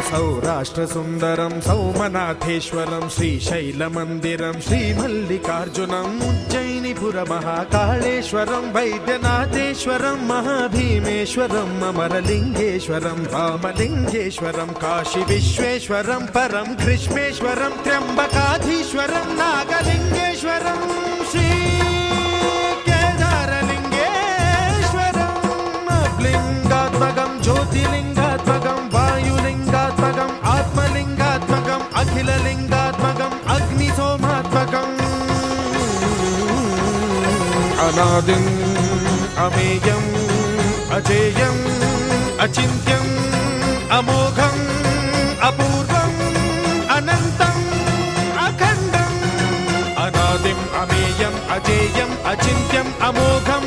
सौराष्ट्रसुन्दरं सौमनाथेश्वरं श्रीशैलमन्दिरं श्रीमल्लिकार्जुनम् उज्जयिनीपुरमहाकाळेश्वरं वैद्यनाथेश्वरं महाभीमेश्वरम् अमरलिङ्गेश्वरं रामलिङ्गेश्वरं काशीविश्वेश्वरं परं ग्रीष्मेश्वरं त्र्यम्बकाधीश्वरं नागलिङ्गेश्वरं श्री लिंगात्मकं ज्योतिलिंगात्मकं वायुलिंगात्मकं आत्मलिंगात्मकं अखिललिंगात्मकं अग्निसोमात्मकं अनादिं अमेयं अजेयं अचिन्त्यं अमोघं अपूर्वं अनन्तं अखण्डं अनादिं अमेयं अजेयं अचिन्त्यं अमोघं